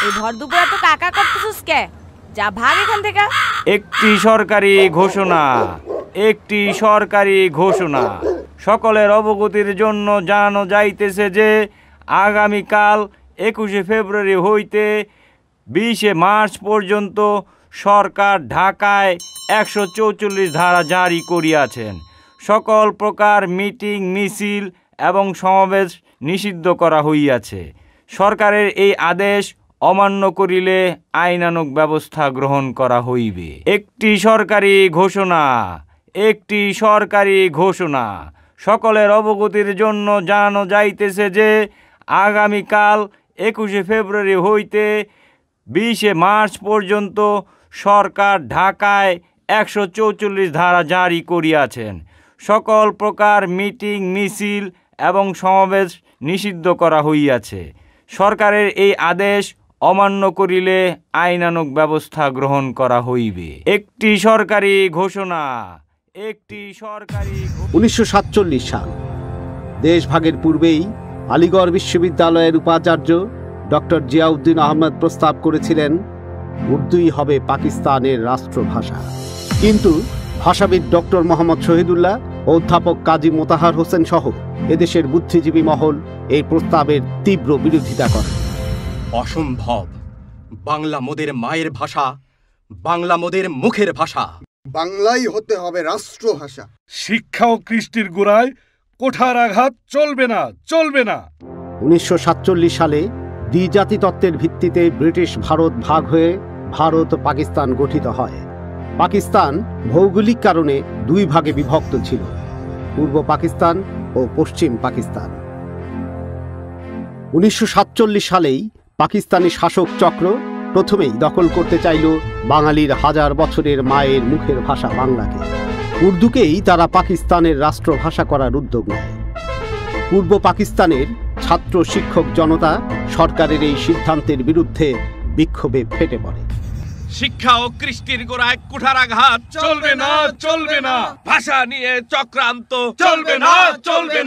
এই ভর দুপুরে তো কাকা করতেছিস কে? যা ভাগ এখান থেকে। একটি সরকারি ঘোষণা সকলের অবগতির জন্য জানানো যাইতেছে যে আগামীকাল 21শে ফেব্রুয়ারি হইতে 20শে মার্চ পর্যন্ত সরকার ঢাকায় 144 ধারা জারি করিয়াছেন। সকল প্রকার মিটিং, মিছিল এবং সমাবেশ নিষিদ্ধ করা হইয়াছে। সরকারের এই আদেশ অমান্য করিলে আইনানুগ ব্যবস্থা গ্রহণ করা হইবে। একটি সরকারি ঘোষণা সকলের অবগতির জন্য জানানো যাইতেছে যে আগামীকাল 21শে ফেব্রুয়ারি হইতে 20শে মার্চ পর্যন্ত সরকার ঢাকায় 144 ধারা জারি করিয়াছেন। সকল প্রকার মিটিং, মিছিল এবং সমাবেশ নিষিদ্ধ করা হইয়াছে। সরকারের এই আদেশ অমান্য করিলে আইনানুগ ব্যবস্থা গ্রহণ করা হইবে। একটি সরকারি ঘোষণা। 1947 সাল দেশভাগের পূর্বেই আলিগড় বিশ্ববিদ্যালয়ের উপাচার্য ডক্টর জিয়াউদ্দিন আহমেদ প্রস্তাব করেছিলেন উর্দুই হবে পাকিস্তানের রাষ্ট্রভাষা। কিন্তু ভাষাবিদ ডক্টর মোহাম্মদ শহীদুল্লাহ ও অধ্যাপক কাজী মোতাহার হোসেন সহ এদেশের বুদ্ধিজীবী মহল এই প্রস্তাবের তীব্র বিরোধিতা করে। অসম্ভব। বাংলা মোদের মায়ের ভাষা, বাংলা মোদের মুখের ভাষা, বাংলাই হতে হবে রাষ্ট্রভাষা। শিক্ষা ও কৃষ্টির গোড়ায় কোঠার আঘাত চলবে না। 1947 সালে দ্বিজাতি তত্ত্বের ভিত্তিতে ব্রিটিশ ভারত ভাগ হয়ে ভারত ও পাকিস্তান গঠিত হয়। পাকিস্তান ভৌগোলিক কারণে দুই ভাগে বিভক্ত ছিল, পূর্ব পাকিস্তান ও পশ্চিম পাকিস্তান। 1947 সালেই পাকিস্তানি শাসক চক্র প্রথমেই দখল করতে চাইল বাঙালির হাজার বছরের মায়ের মুখের ভাষা বাংলাকে। উর্দুকেই তারা পাকিস্তানের রাষ্ট্রভাষা করার উদ্যোগ নেয়। পূর্ব পাকিস্তানের ছাত্র শিক্ষক জনতা সরকারের এই সিদ্ধান্তের বিরুদ্ধে বিক্ষোভে ফেটে পড়ে। শিক্ষা ও কৃষ্টির গোড়ায় কুঠার আঘাত চলবে না। ভাষা নিয়ে চক্রান্ত চলবে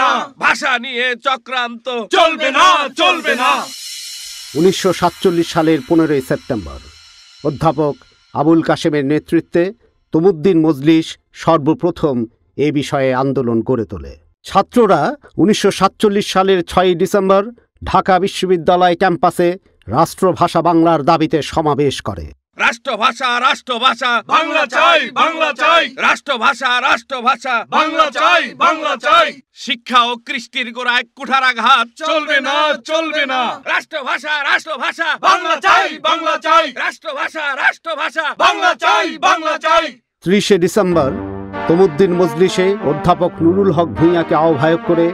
না। ভাষা নিয়ে চক্রান্ত চলবে না। 1947 সালের 15 সেপ্টেম্বর অধ্যাপক আবুল কাশেমের নেতৃত্বে তমুদ্দিন মজলিস সর্বপ্রথম এ বিষয়ে আন্দোলন গড়ে তোলে। ছাত্ররা 1947 সালের 6 ডিসেম্বর ঢাকা বিশ্ববিদ্যালয় ক্যাম্পাসে রাষ্ট্রভাষা বাংলার দাবিতে সমাবেশ করে। রাষ্ট্রভাষা বাংলা চাই। রাষ্ট্রভাষা বাংলা চাই। শিক্ষা ও কৃষ্টির গোড়ায় কুঠার আঘাত চলবে না। রাষ্ট্রভাষা বাংলা চাই। রাষ্ট্রভাষা বাংলা চাই। 30 ডিসেম্বর তমুদ্দিন মজলিসে অধ্যাপক নুরুল হক ভূঁইয়াকে আহ্বায়ক করে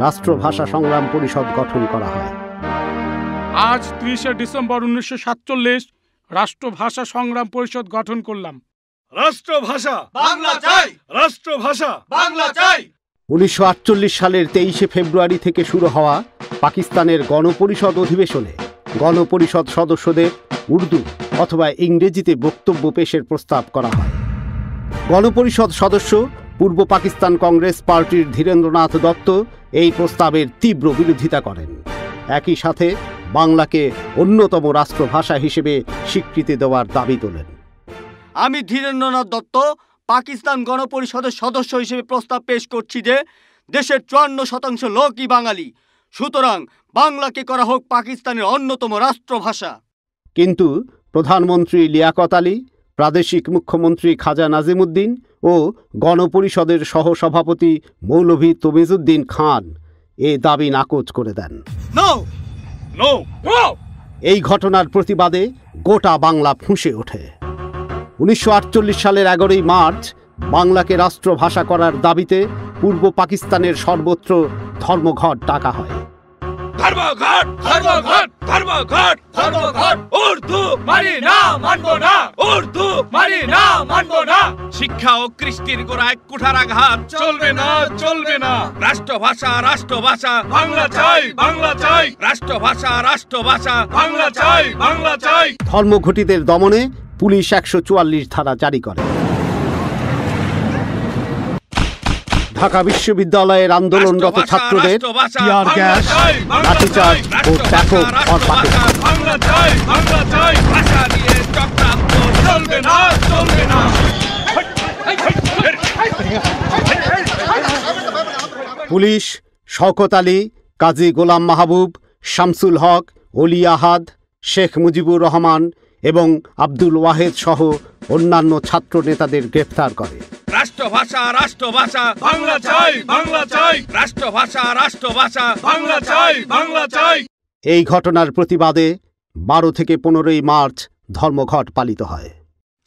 রাষ্ট্রভাষা সংগ্রাম পরিষদ গঠন করা হয়। আজ 30 ডিসেম্বর 1947 রাষ্ট্রভাষা সংগ্রাম পরিষদ গঠন করলাম। রাষ্ট্রভাষা বাংলা চাই। 1948 সালের 23 ফেব্রুয়ারি থেকে শুরু হওয়া পাকিস্তানের গণপরিষদ অধিবেশনে গণপরিষদ সদস্যদের উর্দু অথবা ইংরেজিতে বক্তব্য পেশের প্রস্তাব করা হয়। গণপরিষদ সদস্য পূর্ব পাকিস্তান কংগ্রেস পার্টির ধীরেন্দ্রনাথ দত্ত এই প্রস্তাবের তীব্র বিরোধিতা করেন। একই সাথে বাংলাকে অন্যতম রাষ্ট্রভাষা হিসেবে স্বীকৃতি দেওয়ার দাবি তোলেন। আমি ধীরেন্দ্রনাথ দত্ত পাকিস্তান গণপরিষদের সদস্য হিসেবে প্রস্তাব পেশ করছি যে দেশের 54% লোকই বাঙালি, সুতরাং বাংলাকে করা হোক পাকিস্তানের অন্যতম রাষ্ট্রভাষা। কিন্তু প্রধানমন্ত্রী লিয়াকত আলী, প্রাদেশিক মুখ্যমন্ত্রী খাজা নাজিমুদ্দিন ও গণপরিষদের সহসভাপতি মৌলভী তমিজউদ্দিন খান এ দাবি নাকচ করে দেন। এই ঘটনার প্রতিবাদে গোটা বাংলা ফুঁসে ওঠে। 1948 সালের 11 মার্চ বাংলাকে রাষ্ট্রভাষা করার দাবিতে পূর্ব পাকিস্তানের সর্বত্র ধর্মঘট ডাকা হয়। শিক্ষা ও কৃষ্টির গোড়ায় কুঠার আঘাত চলবে না। রাষ্ট্রভাষা বাংলা চাই। রাষ্ট্রভাষা বাংলা চাই। ধর্মঘটিদের দমনে পুলিশ 144 ধারা জারি করে। ঢাকা বিশ্ববিদ্যালয়ের আন্দোলনরত ছাত্রদের টিয়ার গ্যাস, লাঠিচার্জ ও ব্যাপক বাংলা চাই, বাংলা চাই। ভাষা নিয়ে চক্রান্ত চলবে না, চলবে না। পুলিশ শওকত আলী, কাজী গোলাম মাহবুব, শামসুল হক, অলি আহাদ, শেখ মুজিবুর রহমান এবং আব্দুল ওয়াহেদ সহ অন্যান্য ছাত্র নেতাদের গ্রেফতার করে। রাষ্ট্রভাষা, রাষ্ট্রভাষা, বাংলা চাই, বাংলা চাই। রাষ্ট্রভাষা, রাষ্ট্রভাষা, বাংলা চাই, বাংলা চাই। এই ঘটনার প্রতিবাদে 12 থেকে 15ই মার্চ ধর্মঘট পালিত হয়।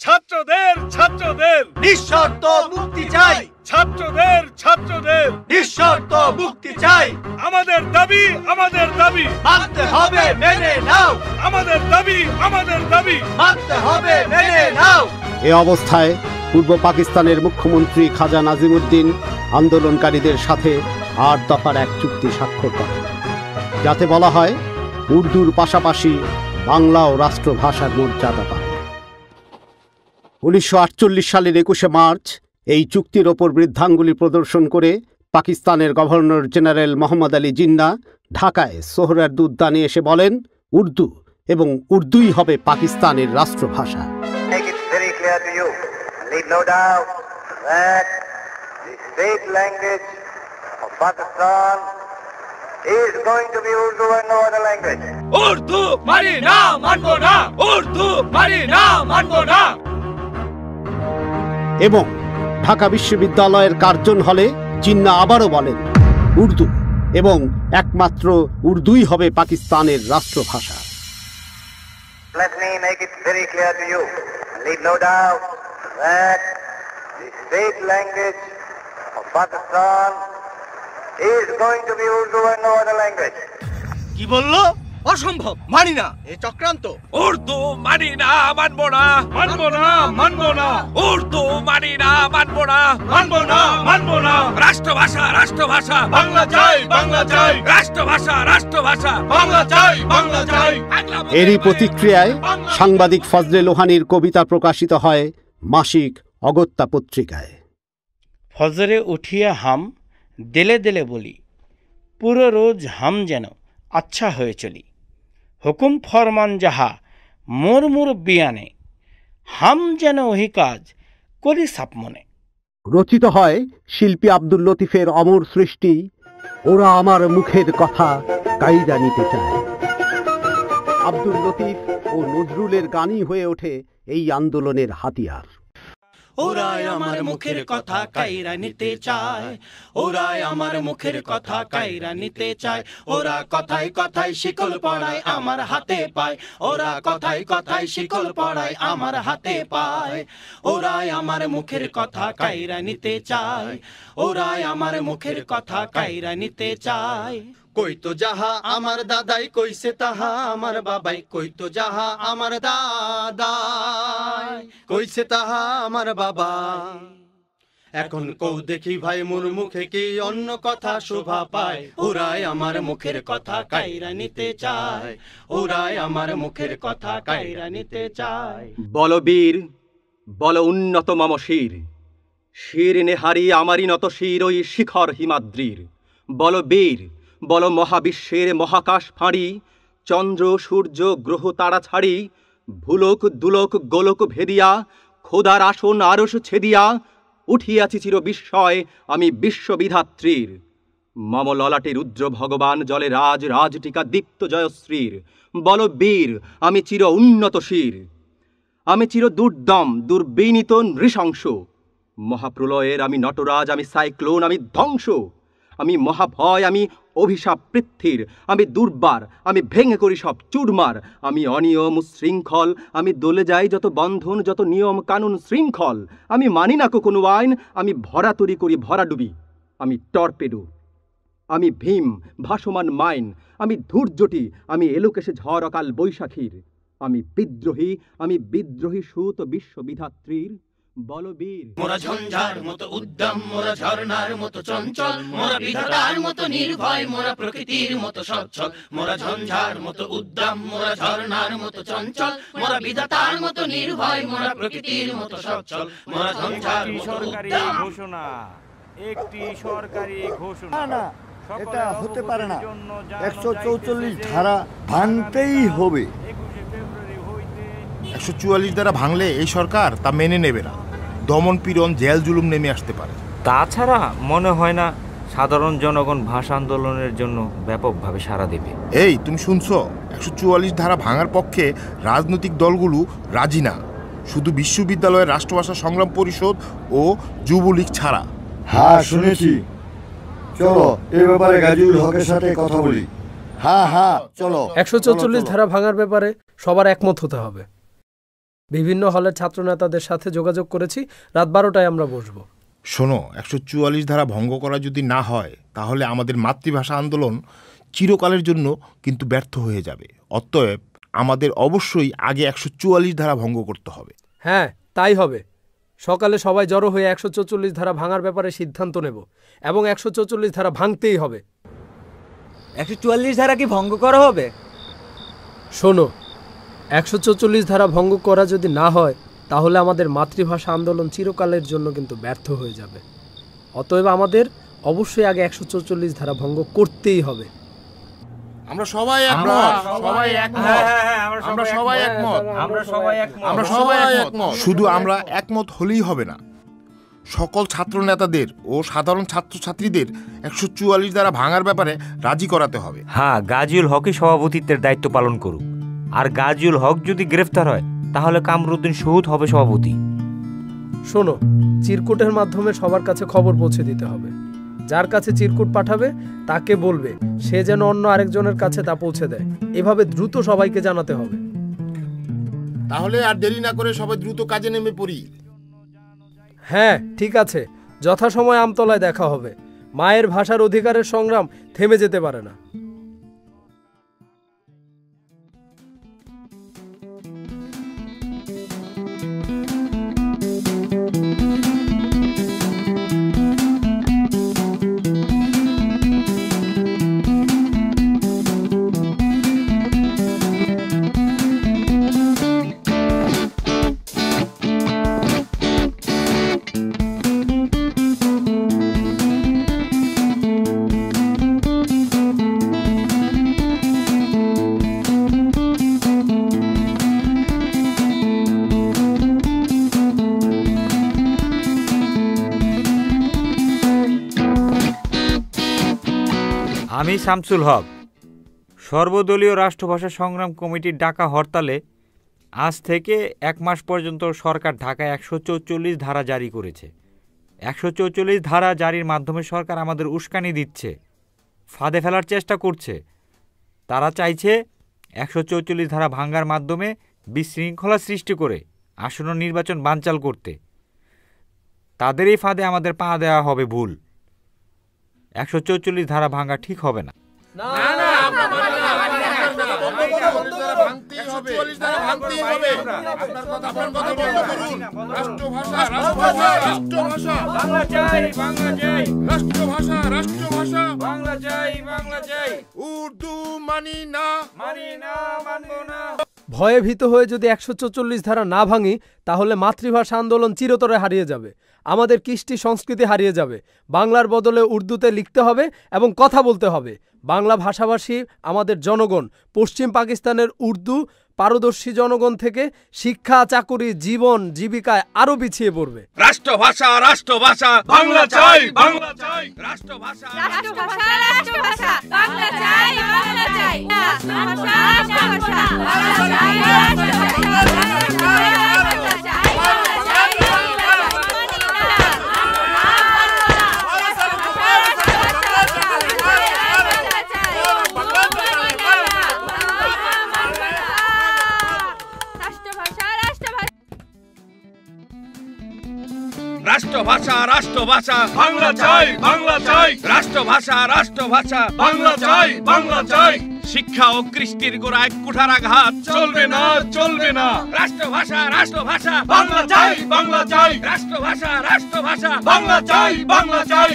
ছাত্রদের ছাত্রদের নিঃশর্ত মুক্তি চাই, ছাত্রদের ছাত্রদের নিঃশর্ত মুক্তি চাই। আমাদের দাবি আমাদের দাবি মানতে হবে, মেনে নাও। আমাদের দাবি আমাদের দাবি মানতে হবে, মেনে নাও। এ অবস্থায় পূর্ব পাকিস্তানের মুখ্যমন্ত্রী খাজা নাজিমুদ্দিন আন্দোলনকারীদের সাথে 8 দফার এক চুক্তি স্বাক্ষর করেন, যাতে বলা হয় উর্দুর পাশাপাশি বাংলাও রাষ্ট্রভাষার মর্যাদা পাবে। 1948 সালের 21শে মার্চ এই চুক্তির ওপর বৃদ্ধাঙ্গুলি প্রদর্শন করে পাকিস্তানের গভর্নর জেনারেল মোহাম্মদ আলী জিন্নাহ ঢাকায় সোহরাওয়ার্দী উদ্যানে এসে বলেন, উর্দু এবং উর্দুই হবে পাকিস্তানের রাষ্ট্রভাষা। উর্দু মানি না, মানবো না। উর্দু মানি না, মানবো না। এবং ঢাকা বিশ্ববিদ্যালয়ের কার্জন হলে জিন্নাহ আবারও বলেন, উর্দু এবং একমাত্র উর্দুই হবে পাকিস্তানের রাষ্ট্রভাষা। Let me make it very clear to you, leave no doubt that the state language of Pakistan is going to be Urdu and no other language. কি বললো? অসম্ভব, মানি না, এ চক্রান্ত। উর্দু মানি না, মানবো না। মানবো না, মানবো না। উর্দু মানি না, মানবো না। মানবো না, মানবো না। রাষ্ট্রভাষা, রাষ্ট্রভাষা, বাংলা চাই, বাংলা চাই। রাষ্ট্রভাষা, রাষ্ট্রভাষা, বাংলা চাই, বাংলা চাই। এরই প্রতিক্রিয়ায় সাংবাদিক ফজলে লোহানীর কবিতা প্রকাশিত হয় মাসিক অগত্যা পত্রিকায়। ফজরে উঠিয়া হাম দিলে দিলে বলি, পুরো রোজ হাম যেন আচ্ছা হয়ে চলি। হুকুম ফরমান যাহা মোর মোর বিয়ানে, হাম যেন ওহি কাজ করি সাপ মনে। রচিত হয় শিল্পী আব্দুল লতিফের অমর সৃষ্টি ওরা আমার মুখের কথা কাইরা নিতে চায়। আব্দুল লতিফ ও নজরুলের গানই হয়ে ওঠে এই আন্দোলনের হাতিয়ার। ওরাই আমার মুখের কথা কাইরা নিতে চায়, ওরাই আমার মুখের কথা কাইরা নিতে চায়। ওরা কথায় কথায় শিকল পড়ায় আমার হাতে পায়, ওরা কথায় কথায় শিকল পড়ায় আমার হাতে পায়। ওরাই আমার মুখের কথা কাইরা নিতে চায়, ওরাই আমার মুখের কথা কাইরা নিতে চায়। কইতো যাহা আমার দাদাই কইছে তাহা আমার বাবাই, কইতো যাহা আমার দাদাই কইছে তাহা আমার বাবা। এখন কও দেখি ভাই মোর মুখে কি অন্য কথা শোভা পায়। ওরাই আমার মুখের কথা কাইরা নিতে চায়, ওরাই আমার মুখের কথা কাইরা নিতে চায়। বল বীর, বল উন্নত মম শির, শির নেহারি আমারই নত শির ওই শিখর হিমাদ্রির। বল বীর, বল মহাবিশ্বের মহাকাশ ফাঁড়ি, চন্দ্র সূর্য গ্রহ তারা ছাড়ি, ভুলোক দুলোক গোলক ভেদিয়া, খোদার আসন আরশ ছেদিয়া, উঠিয়াছি চির বিস্ময় আমি বিশ্ববিধাত্রীর। মম ললাটে রুদ্র ভগবান জলে রাজ রাজটিকা দীপ্ত জয়শ্রীর। বল বীর, আমি চির উন্নত শির, আমি চির দুর্দম দুর্বিনীত নৃশংস। মহাপ্রলয়ের আমি নটরাজ, আমি সাইক্লোন, আমি ধ্বংস। আমি মহাভয়, আমি অভিশাপ পৃথ্বীর, আমি দুর্বার, আমি ভেঙে করি সব চুরমার। আমি অনিয়ম শৃঙ্খল, আমি দলে যাই যত বন্ধন যত নিয়ম কানুন শৃঙ্খল। আমি মানি না কোনো আইন, আমি ভরা তরি করি ভরা ডুবি। আমি টর্পেডো, আমি ভীম ভাসমান মাইন, আমি ধূর্যটি, আমি এলোকেশে ঝড় অকাল বৈশাখীর। আমি বিদ্রোহী সুত বিশ্ববিধাত্রীর। বলবীর, মোরা ঝঞ্ঝার মতো উদ্যম, মোরা ঝর্ণার মতো চঞ্চল, মোরা বিধাতার মতো নির্ভয়, মোরা প্রকৃতির মতো সচ্ছল। মোরা ঝঞ্ঝার মতো উদ্যম, মোরা ঝর্ণার মতো চঞ্চল, মোরা বিধাতার মতো নির্ভয়, মোরা প্রকৃতির মতো সচ্ছল। মোরা ঝঞ্ঝার মতো উদ্যম। ঘোষণা, একটি সরকারি ঘোষণা। না, এটা হতে পারে না। 144 ধারা ভাঙতেই হবে। 144 দ্বারা ভাঙলে এই সরকার তা মেনে নেবে না। দমন পীড়ন, জেল জুলুম নেমে আসতে পারে। তাছাড়া মনে হয় না সাধারণ জনগণ ভাষা আন্দোলনের জন্য ব্যাপকভাবে সাড়া দেবে। এই তুমি শুনছো, 144 ধারা ভাঙার পক্ষে রাজনৈতিক দলগুলো রাজি না, শুধু বিশ্ববিদ্যালয়ের রাষ্ট্রভাষা সংগ্রাম পরিষদ ও যুবলীগ ছাড়া। হ্যাঁ শুনেছি, চলো এই ব্যাপারে গাজীউল হকের সাথে কথা বলি। হ্যাঁ চলো। 144 ধারা ভাঙার ব্যাপারে সবার একমত হতে হবে। বিভিন্ন হলের ছাত্র নেতাদের সাথে যোগাযোগ করেছি, রাত 12টায় আমরা বসবো। শোনো, 144 ধারা ভঙ্গ করা যদি না হয় তাহলে আমাদের মাতৃভাষা আন্দোলন চিরকালের জন্য কিন্তু ব্যর্থ হয়ে যাবে। অতএব আমাদের অবশ্যই আগে 144 ধারা ভঙ্গ করতে হবে। হ্যাঁ তাই হবে। সকালে সবাই জড়ো হয়ে 144 ধারা ভাঙার ব্যাপারে সিদ্ধান্ত নেব এবং 144 ধারা ভাঙতেই হবে। 144 ধারা কি ভঙ্গ করা হবে? শোনো, 144 ধারা ভঙ্গ করা যদি না হয় তাহলে আমাদের মাতৃভাষা আন্দোলন চিরকালের জন্য কিন্তু ব্যর্থ হয়ে যাবে। অতএব আমাদের অবশ্যই আগে 144 ধারা ভঙ্গ করতেই হবে। আমরা সবাই একমত। শুধু আমরা একমত হলেই হবে না, সকল ছাত্র নেতাদের ও সাধারণ ছাত্রছাত্রীদের 144 দ্বারা ভাঙার ব্যাপারে রাজি করাতে হবে। হ্যাঁ, গাজীউল হকই সভাপতিত্বের দায়িত্ব পালন করুক। আর গাজীউল হক যদি গ্রেফতার হয় তাহলে কামরুদ্দিন শহীদ হবে সভাপতি। শোনো, চিরকুটের মাধ্যমে সবার কাছে খবর পৌঁছে দিতে হবে। যার কাছে চিরকুট পাঠাবে তাকে বলবে সে যেন অন্য আরেকজনের কাছে তা পৌঁছে দেয়। এভাবে দ্রুত সবাইকে জানাতে হবে। তাহলে আর দেরি না করে সবাই দ্রুত কাজে নেমে পড়ি। হ্যাঁ ঠিক আছে, যথাসময় আমতলায় দেখা হবে। মায়ের ভাষার অধিকারের সংগ্রাম থেমে যেতে পারে না। আমি শামসুল হক। সর্বদলীয় রাষ্ট্রভাষা সংগ্রাম কমিটির ডাকা হরতালে আজ থেকে 1 মাস পর্যন্ত সরকার ঢাকায় 144 ধারা জারি করেছে। 144 ধারা জারির মাধ্যমে সরকার আমাদের উস্কানি দিচ্ছে, ফাঁদে ফেলার চেষ্টা করছে। তারা চাইছে 144 ধারা ভাঙার মাধ্যমে বিশৃঙ্খলা সৃষ্টি করে আসন্ন নির্বাচন বানচাল করতে। তাদের এই ফাঁদে আমাদের পা দেওয়া হবে ভুল। 144 ধারা ভাঙা ঠিক হবে না। ভয়ে ভীত হয়ে যদি 144 ধারা না ভাঙি তাহলে মাতৃভাষা আন্দোলন চিরতরে হারিয়ে যাবে। আমাদের কৃষ্টি সংস্কৃতি হারিয়ে যাবে। বাংলার বদলে উর্দুতে লিখতে হবে এবং কথা বলতে হবে। বাংলা ভাষাভাষী আমাদের জনগণ পশ্চিম পাকিস্তানের উর্দু পারদর্শী জনগণ থেকে শিক্ষা, চাকুরি, জীবন, জীবিকায় আরো পিছিয়ে পড়বে। রাষ্ট্রভাষা রাষ্ট্রভাষা বাংলা চাই, বাংলা চাই। রাষ্ট্রভাষা রাষ্ট্রভাষা রাষ্ট্রভাষা বাংলা চাই, বাংলা চাই। রাষ্ট্রভাষা রাষ্ট্রভাষা বাংলা চাই, রাষ্ট্রভাষা রাষ্ট্রভাষা বাংলা চাই, বাংলা চাই। রাষ্ট্রভাষা রাষ্ট্রভাষা বাংলা চাই, বাংলা চাই। শিক্ষা ও কৃষ্টির গোড়ায় কুঠারাঘাত চলবে না, চলবে না। রাষ্ট্রভাষা রাষ্ট্রভাষা বাংলা চাই, বাংলা চাই। রাষ্ট্রভাষা রাষ্ট্রভাষা বাংলা চাই, বাংলা চাই।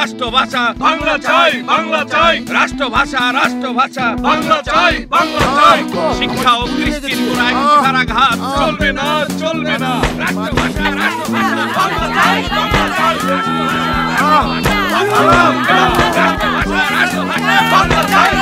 রাষ্ট্রভাষা বাংলা চাই, বাংলা চাই। রাষ্ট্রভাষা রাষ্ট্রভাষা বাংলা চাই, বাংলা চাই। শিক্ষা ও কৃষ্টির গোড়ায় কুঠারাঘাত চলবে না, চলবে না। রাষ্ট্রভাষা রাষ্ট্রভাষা বাংলা চাই, বাংলা চাই। রাষ্ট্রভাষা রাষ্ট্রভাষা বাংলা চাই।